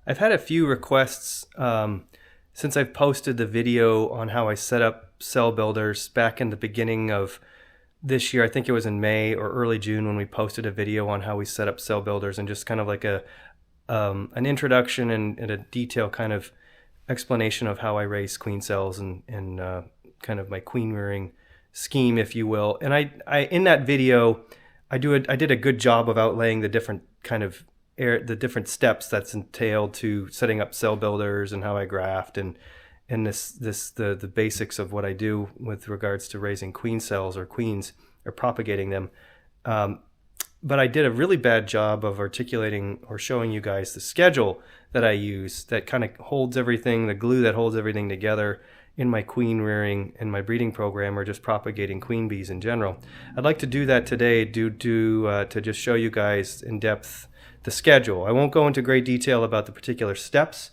I've had a few requests since I've posted the video on how I set up cell builders back in the beginning of this year. I think it was in May or early June when we posted a video on how we set up cell builders, and just kind of like an introduction and a detailed kind of explanation of how I raise queen cells and kind of my queen rearing scheme, if you will. And I in that video, I did a good job of outlaying the different kind of the different steps that's entailed to setting up cell builders and how I graft and the basics of what I do with regards to raising queen cells or queens or propagating them. But I did a really bad job of articulating or showing you guys the schedule that I use that kind of holds everything, the glue that holds everything together in my queen rearing and my breeding program, or just propagating queen bees in general. I'd like to do that today to just show you guys in depth the schedule. I won't go into great detail about the particular steps,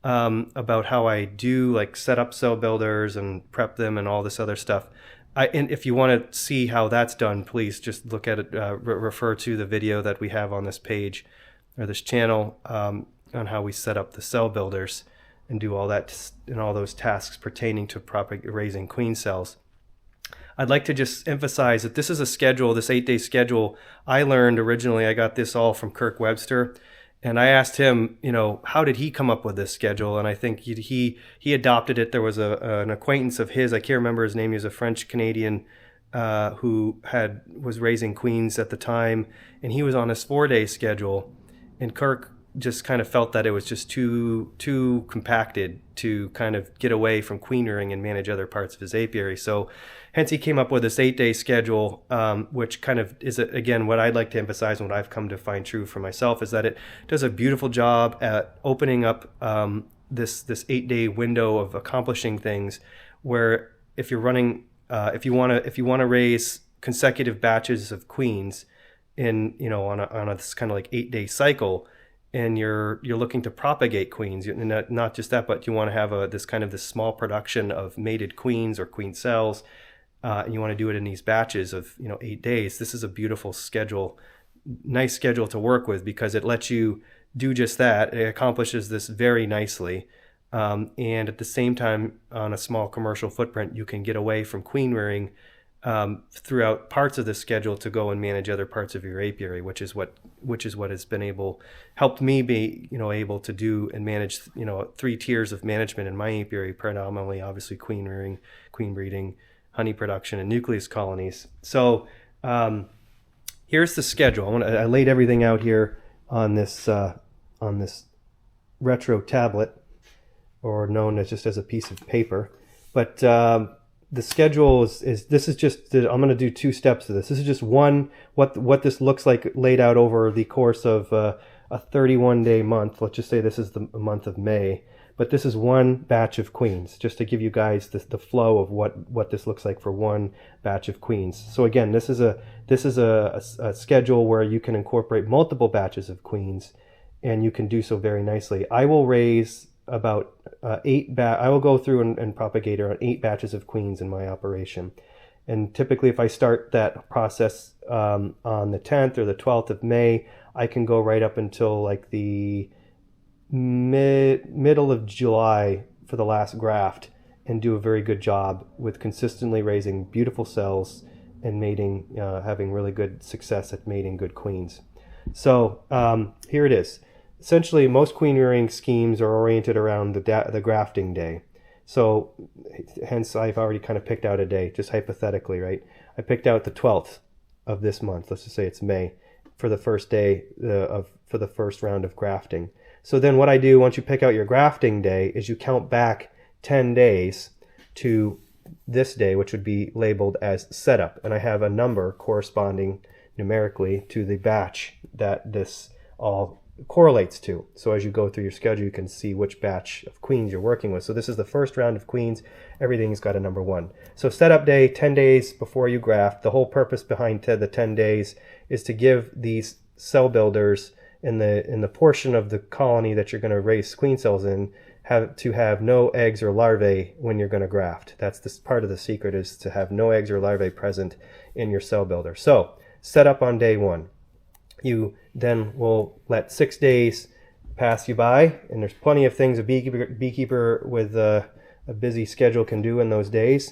about how I do like set up cell builders and prep them and all this other stuff. And if you want to see how that's done, please just look at it, refer to the video that we have on this page or this channel on how we set up the cell builders and do all that and all those tasks pertaining to raising queen cells. I'd like to just emphasize that this is a schedule, this 8-day schedule. I learned originally, I got this all from Kirk Webster. And I asked him, how did he come up with this schedule? And I think he adopted it. There was an acquaintance of his, I can't remember his name. He was a French Canadian who was raising queens at the time, and he was on his 4-day schedule. And Kirk just kind of felt that it was just too compacted to kind of get away from queen rearing and manage other parts of his apiary. So hence he came up with this 8-day schedule, which kind of is, again, what I'd like to emphasize and what I've come to find true for myself is that it does a beautiful job at opening up this 8-day window of accomplishing things, where if you're running, if you want to raise consecutive batches of queens in, on a this kind of like 8-day cycle, and you're looking to propagate queens, not just that, but you want to have this small production of mated queens or queen cells, and you want to do it in these batches of 8 days. This is a beautiful schedule, nice schedule to work with, because it lets you do just that. It accomplishes this very nicely, and at the same time, on a small commercial footprint, you can get away from queen rearing throughout parts of the schedule to go and manage other parts of your apiary, which is what has helped me be able to do and manage 3 tiers of management in my apiary, predominantly obviously queen rearing, queen breeding, honey production, and nucleus colonies. So here's the schedule. I laid everything out here on this retro tablet, or known as just as a piece of paper, but the schedule is this is just, I'm going to do 2 steps of this. This is just one, what this looks like laid out over the course of a 31-day month. Let's just say this is the month of May, but this is one batch of queens, just to give you guys the flow of what this looks like for one batch of queens. So again, this is a schedule where you can incorporate multiple batches of queens, and you can do so very nicely. I will raise about I will go through and propagate around 8 batches of queens in my operation. And typically if I start that process on the 10th or the 12th of May, I can go right up until like the middle of July for the last graft, and do a very good job with consistently raising beautiful cells and mating, having really good success at mating good queens. So here it is. Essentially, most queen rearing schemes are oriented around the grafting day. So hence I've already kind of picked out a day, just hypothetically, right? I picked out the 12th of this month. Let's just say it's May, for the first day for the first round of grafting. So then what I do once you pick out your grafting day is you count back 10 days to this day, which would be labeled as setup. And I have a number corresponding numerically to the batch that this all correlates to. So as you go through your schedule, you can see which batch of queens you're working with. So this is the first round of queens. Everything's got a number 1. So setup day, 10 days before you graft. The whole purpose behind the 10 days is to give these cell builders in the portion of the colony that you're going to raise queen cells in have no eggs or larvae when you're going to graft. That's this part of the secret, is to have no eggs or larvae present in your cell builder. So set up on day 1. You then will let 6 days pass you by, and there's plenty of things a beekeeper with a busy schedule can do in those days.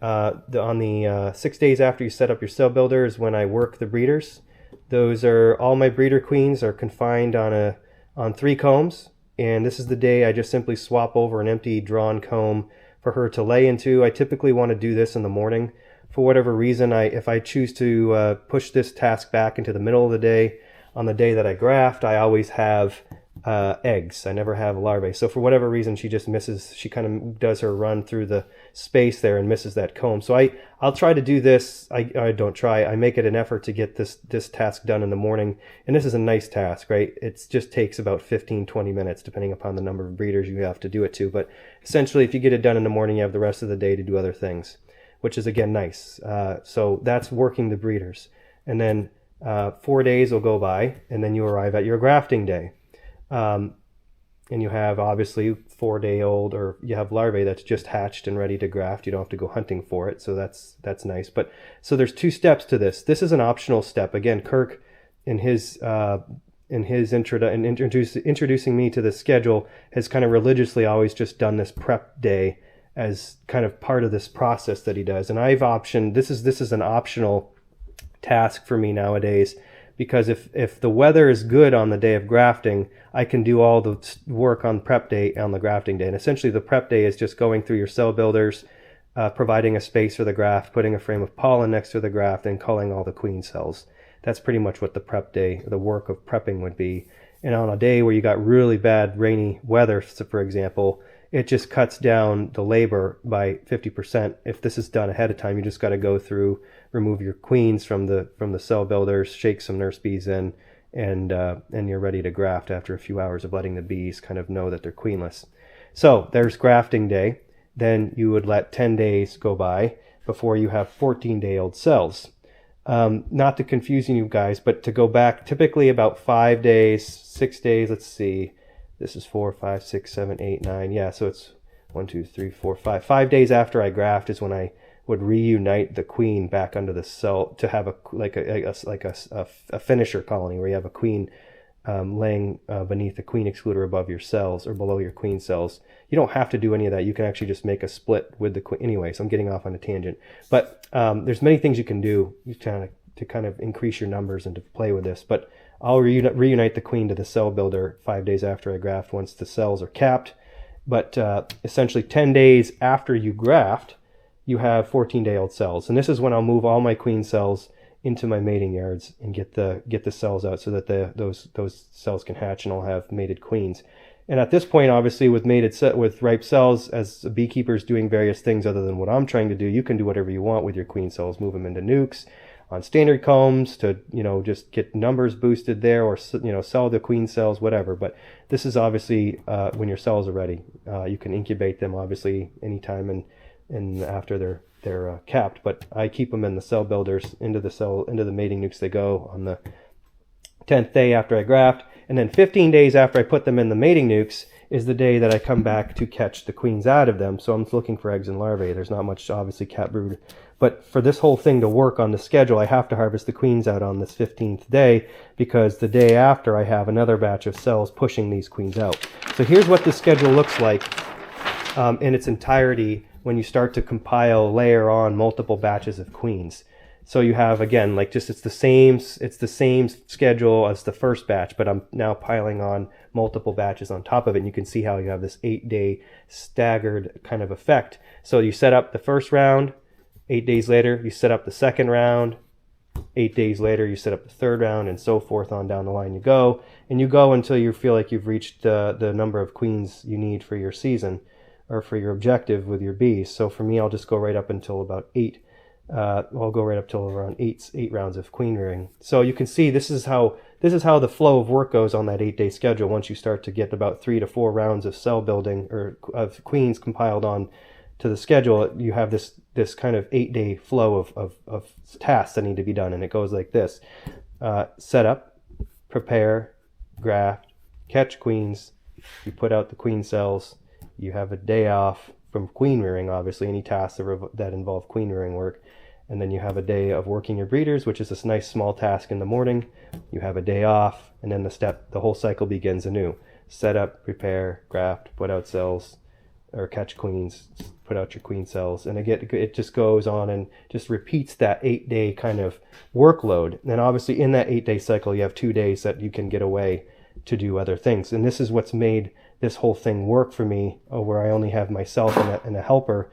On the 6 days after you set up your cell builder is when I work the breeders. Those are all my breeder queens are confined on 3 combs, and this is the day I just simply swap over an empty drawn comb for her to lay into. I typically want to do this in the morning. For whatever reason, if I choose to push this task back into the middle of the day, on the day that I graft, I always have eggs. I never have larvae. So for whatever reason, she just misses, she kind of does her run through the space there and misses that comb. So I'll try to do this. I don't try. I make it an effort to get this task done in the morning. And this is a nice task, right? It just takes about 15-20 minutes, depending upon the number of breeders you have to do it to. But essentially, if you get it done in the morning, you have the rest of the day to do other things, which is, again, nice. So that's working the breeders. And then 4 days will go by, and then you arrive at your grafting day. And you have obviously 4-day-old, or you have larvae that's just hatched and ready to graft. You don't have to go hunting for it, so that's nice. But so there's 2 steps to this. This is an optional step. Again, Kirk in his introducing me to the schedule has kind of religiously always just done this prep day as kind of part of this process that he does. And I've optioned this is an optional task for me nowadays, because if the weather is good on the day of grafting, I can do all the work on prep day on the grafting day. And essentially the prep day is just going through your cell builders, providing a space for the graft, putting a frame of pollen next to the graft, and culling all the queen cells. That's pretty much what the prep day, the work of prepping would be. And on a day where you got really bad rainy weather, so for example, it just cuts down the labor by 50%. If this is done ahead of time, you just got to go through, remove your queens from the cell builders, shake some nurse bees in, and you're ready to graft after a few hours of letting the bees kind of know that they're queenless. So there's grafting day. Then you would let 10 days go by before you have 14-day-old cells. Not to confuse you guys, but to go back typically about 5 days, 6 days, let's see. This is 4, 5, 6, 7, 8, 9. Yeah, so it's 1, 2, 3, 4, 5. 5 days after I graft is when I would reunite the queen back under the cell to have a finisher colony where you have a queen laying beneath the queen excluder above your cells or below your queen cells. You don't have to do any of that. You can actually just make a split with the queen. Anyway, so I'm getting off on a tangent. But there's many things you can do to kind of increase your numbers and to play with this. But I'll reunite the queen to the cell builder 5 days after I graft once the cells are capped. But essentially 10 days after you graft, you have 14-day-old cells. And this is when I'll move all my queen cells into my mating yards and get the cells out so that those cells can hatch and I'll have mated queens. And at this point, obviously, with ripe cells, as a beekeeper is doing various things other than what I'm trying to do, you can do whatever you want with your queen cells. Move them into nukes, on standard combs to, just get numbers boosted there, or, sell the queen cells, whatever. But this is obviously when your cells are ready. You can incubate them, obviously, anytime and after they're capped. But I keep them in the cell builders, into the mating nukes they go on the 10th day after I graft. And then 15 days after I put them in the mating nukes is the day that I come back to catch the queens out of them. So I'm looking for eggs and larvae. There's not much, obviously, cat brood. But for this whole thing to work on the schedule, I have to harvest the queens out on this 15th day, because the day after I have another batch of cells pushing these queens out. So here's what the schedule looks like in its entirety when you start to layer on multiple batches of queens. So you have, again, it's the same schedule as the first batch, but I'm now piling on multiple batches on top of it. And you can see how you have this 8-day staggered kind of effect. So you set up the first round, 8 days later, you set up the second round, 8 days later, you set up the third round, and so forth on down the line you go. And you go until you feel like you've reached the number of queens you need for your season or for your objective with your bees. So for me, I'll just go right up until about 8. I'll go right up till around eight rounds of queen rearing. So you can see this is how the flow of work goes on that 8-day schedule. Once you start to get about 3 to 4 rounds of cell building or of queens compiled on to the schedule, you have this kind of 8-day flow of tasks that need to be done, and it goes like this: set up, prepare, graft, catch queens. You put out the queen cells. You have a day off from queen rearing, obviously, any tasks that involve queen rearing work. And then you have a day of working your breeders, which is this nice small task in the morning. You have a day off, and then the whole cycle begins anew. set up, prepare, graft, put out cells, or catch queens, put out your queen cells. And again, it just goes on and just repeats that 8-day kind of workload. And obviously in that 8-day cycle, you have 2 days that you can get away to do other things. And this is what's made this whole thing work for me, where I only have myself and a helper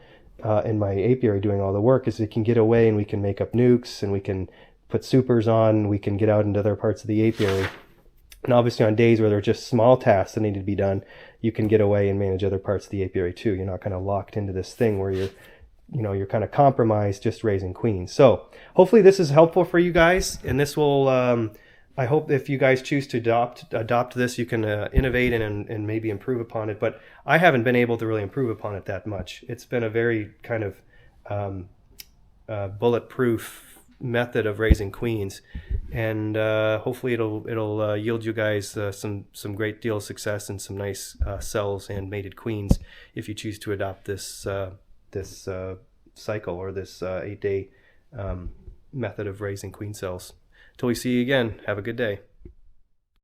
in my apiary doing all the work, is we can get away and we can make up nukes and we can put supers on, we can get out into other parts of the apiary. And obviously on days where there are just small tasks that need to be done, you can get away and manage other parts of the apiary too. You're not kind of locked into this thing where you're kind of compromised just raising queens. So hopefully this is helpful for you guys, and this will, I hope if you guys choose to adopt this, you can innovate and maybe improve upon it. But I haven't been able to really improve upon it that much. It's been a very kind of bulletproof method of raising queens, and hopefully it'll yield you guys some great deal of success and some nice cells and mated queens if you choose to adopt this cycle or this 8-day method of raising queen cells. Till we see you again, have a good day.